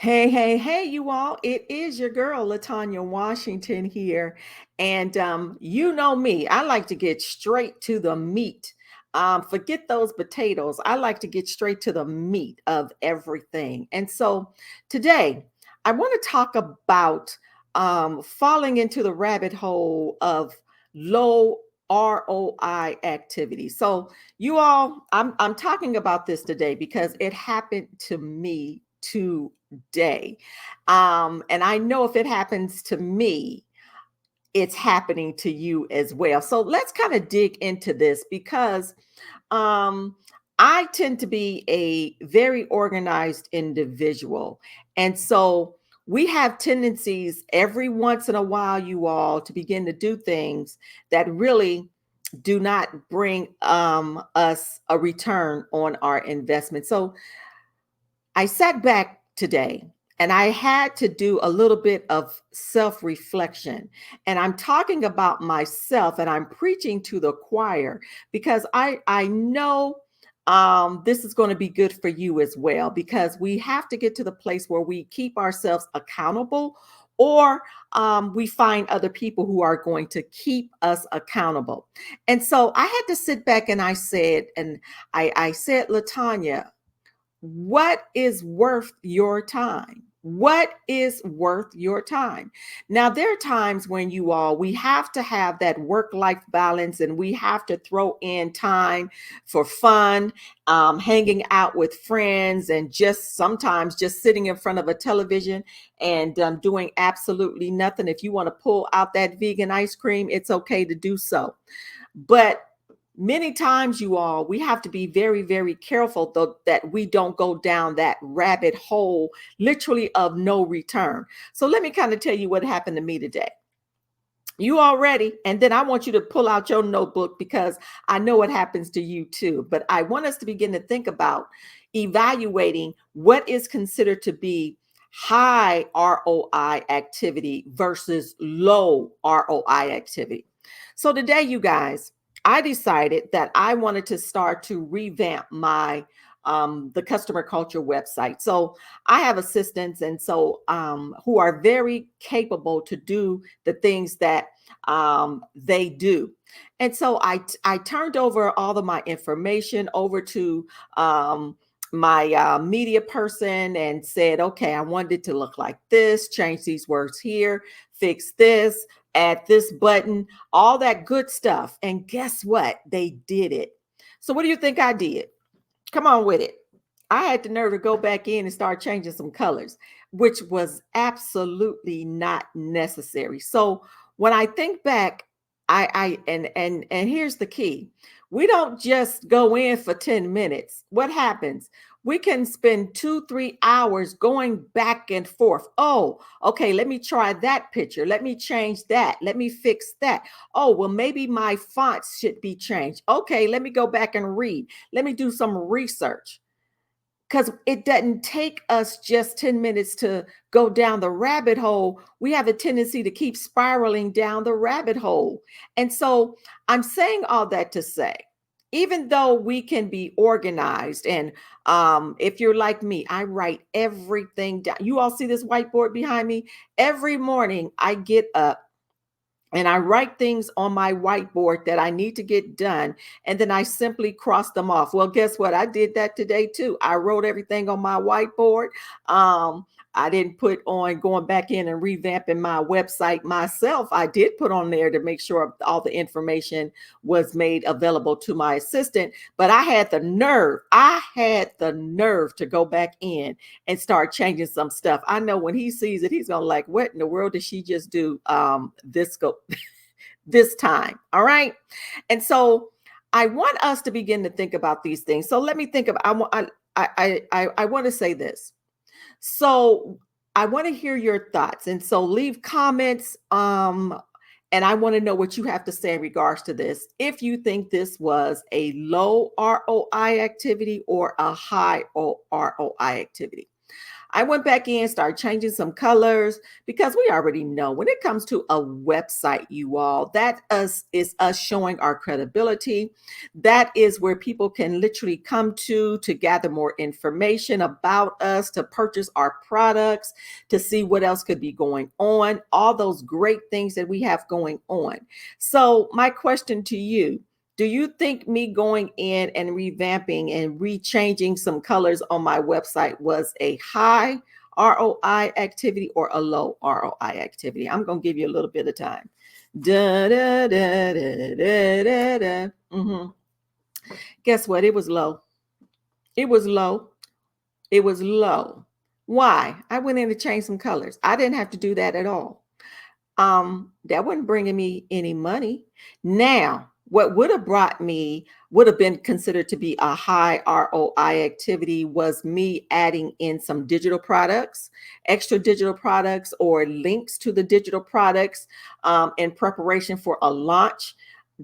Hey, hey, hey, you all. It is your girl, Latanya Washington here. And you know me, I like to get straight to the meat. Forget those potatoes. I like to get straight to the meat of everything. And so today, I want to talk about falling into the rabbit hole of low ROI activities. So, you all, I'm talking about this today because it happened to me today. And I know if it happens to me, it's happening to you as well. So let's kind of dig into this because um, I tend to be a very organized individual. And so we have tendencies every once in a while, you all, to begin to do things that really do not bring us a return on our investment. So I sat back today and I had to do a little bit of self reflection. And I'm talking about myself and I'm preaching to the choir because I know this is going to be good for you as well, because we have to get to the place where we keep ourselves accountable, or we find other people who are going to keep us accountable. And so I had to sit back and I said, Latanya, what is worth your time? What is worth your time? Now, there are times when we have to have that work life balance and we have to throw in time for fun, hanging out with friends, and just sometimes just sitting in front of a television and doing absolutely nothing. If you want to pull out that vegan ice cream, it's okay to do so. But many times, you all, we have to be very, very careful though that we don't go down that rabbit hole, literally of no return. So let me kind of tell you what happened to me today. You all ready? And then I want you to pull out your notebook because I know what happens to you too. But I want us to begin to think about evaluating what is considered to be high ROI activity versus low ROI activity. So today, you guys, I decided that I wanted to start to revamp my the customer culture website. So I have assistants, and so who are very capable to do the things that they do. And so I turned over all of my information over to my media person and said, okay, I wanted it to look like this, change these words here, fix this, add this button, all that good stuff. And guess what? They did it. So what do you think I did? Come on with it. I had the nerve to go back in and start changing some colors, which was absolutely not necessary. So when I think back, and here's the key. We don't just go in for 10 minutes. What happens? We can spend 2, 3 hours going back and forth. Oh, okay, let me try that picture. Let me change that. Let me fix that. Oh, well, maybe my fonts should be changed. Okay, let me go back and read. Let me do some research, because it doesn't take us just 10 minutes to go down the rabbit hole. We have a tendency to keep spiraling down the rabbit hole. And so I'm saying all that to say, even though we can be organized, and if you're like me, I write everything down. You all see this whiteboard behind me? Every morning I get up and I write things on my whiteboard that I need to get done, and then I simply cross them off. Well, guess what? I did that today too. I wrote everything on my whiteboard. I didn't put on going back in and revamping my website myself. I did put on there to make sure all the information was made available to my assistant, but I had the nerve to go back in and start changing some stuff. I know when he sees it, he's gonna like, what in the world did she just do? This time. All right. And so I want us to begin to think about these things. So let me think of I want to say this. So I want to hear your thoughts. And so leave comments. And I want to know what you have to say in regards to this. If you think this was a low ROI activity or a high ROI activity. I went back in, started changing some colors because we already know when it comes to a website, you all, is us showing our credibility. That is where people can literally come to gather more information about us, to purchase our products, to see what else could be going on, all those great things that we have going on. So, my question to you, do you think me going in and revamping and rechanging some colors on my website was a high ROI activity or a low ROI activity? I'm going to give you a little bit of time. Da, da, da, da, da, da, da. Guess what? It was low. It was low. It was low. Why? I went in to change some colors. I didn't have to do that at all. That wasn't bringing me any money. Now, what would have been considered to be a high ROI activity was me adding in some digital products, extra digital products, or links to the digital products in preparation for a launch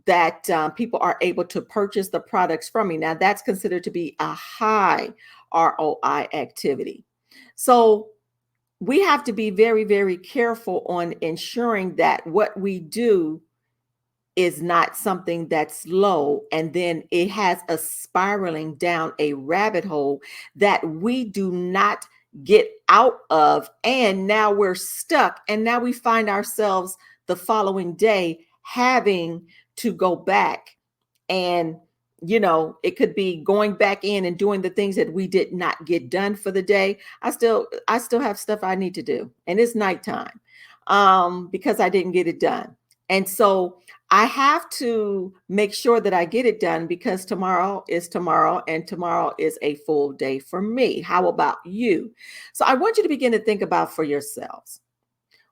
that people are able to purchase the products from me. Now, that's considered to be a high ROI activity. So, we have to be very, very careful on ensuring that what we do is not something that's low and then it has us spiraling down a rabbit hole that we do not get out of. And now we're stuck. And now we find ourselves the following day having to go back and it could be going back in and doing the things that we did not get done for the day. I still have stuff I need to do, and it's nighttime because I didn't get it done. And so I have to make sure that I get it done because tomorrow is tomorrow and tomorrow is a full day for me. How about you? So I want you to begin to think about for yourselves.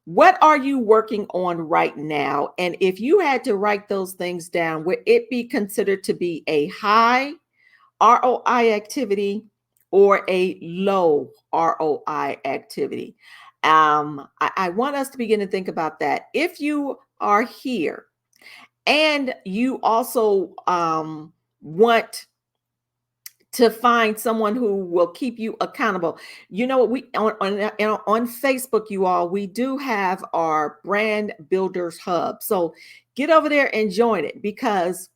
What are you working on right now? And if you had to write those things down, would it be considered to be a high ROI activity or a low ROI activity? I want us to begin to think about that. If you are here and you also want to find someone who will keep you accountable. You know what, we on Facebook, you all, we do have our brand builders hub. So get over there and join it, because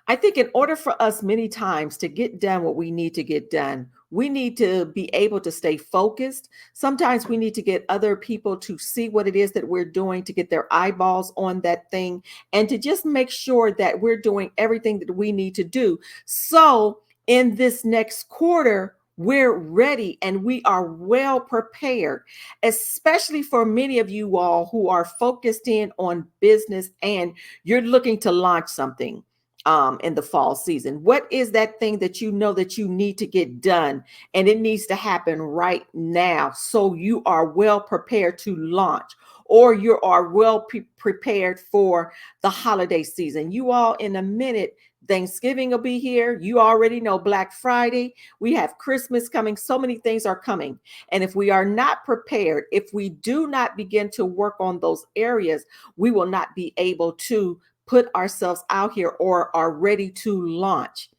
I think in order for us many times to get done what we need to get done, we need to be able to stay focused. Sometimes we need to get other people to see what it is that we're doing, to get their eyeballs on that thing, and to just make sure that we're doing everything that we need to do. So in this next quarter, we're ready and we are well prepared, especially for many of you all who are focused in on business and you're looking to launch something in the fall season. What is that thing that you know that you need to get done, and it needs to happen right now so you are well prepared to launch, or you are well prepared for the holiday season? You all, in a minute, Thanksgiving will be here. You already know Black Friday. We have Christmas coming. So many things are coming. And if we are not prepared, if we do not begin to work on those areas, we will not be able to put ourselves out here or are ready to launch.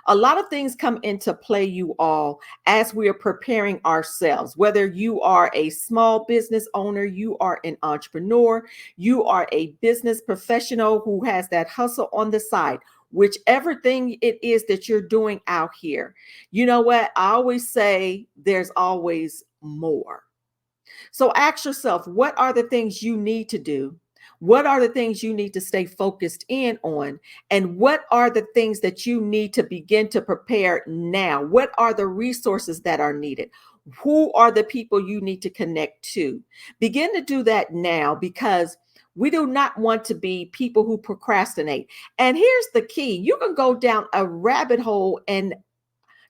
A lot of things come into play, you all, as we are preparing ourselves. Whether you are a small business owner, you are an entrepreneur, you are a business professional who has that hustle on the side, whichever thing it is that you're doing out here. You know what? I always say there's always more. So ask yourself, what are the things you need to do? What are the things you need to stay focused in on? And what are the things that you need to begin to prepare now? What are the resources that are needed? Who are the people you need to connect to? Begin to do that now, because we do not want to be people who procrastinate. And here's the key: you can go down a rabbit hole and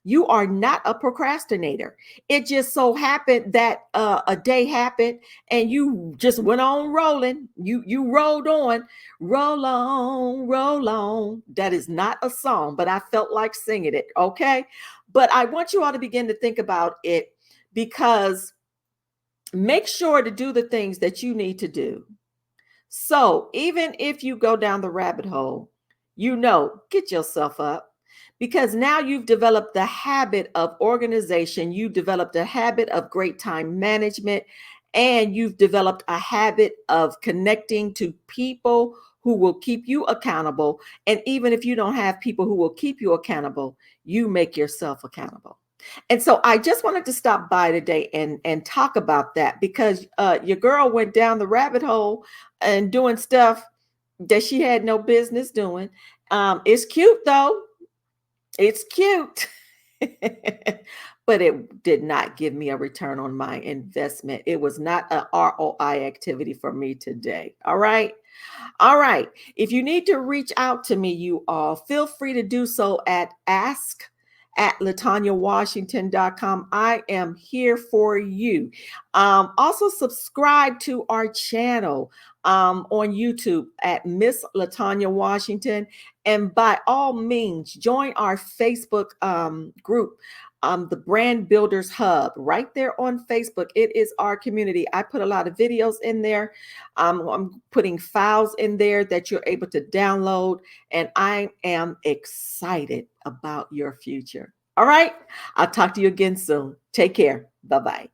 you are not a procrastinator. It just so happened that a day happened and you just went on rolling. You rolled on, roll on, roll on. That is not a song, but I felt like singing it. Okay. But I want you all to begin to think about it, because make sure to do the things that you need to do. So even if you go down the rabbit hole, get yourself up. because now you've developed the habit of organization, you've developed a habit of great time management, and you've developed a habit of connecting to people who will keep you accountable. And even if you don't have people who will keep you accountable, you make yourself accountable. And so I just wanted to stop by today and talk about that, because your girl went down the rabbit hole and doing stuff that she had no business doing. It's cute though. It's cute. But it did not give me a return on my investment. It was not a ROI activity for me today. All right. All right. If you need to reach out to me, you all, feel free to do so at ask@latanyawashington.com. I am here for you. Also, subscribe to our channel on YouTube at Miss Latanya Washington. And by all means, join our Facebook group, the Brand Builders Hub, right there on Facebook. It is our community. I put a lot of videos in there. I'm putting files in there that you're able to download, and I am excited about your future. All right. I'll talk to you again soon. Take care. Bye bye.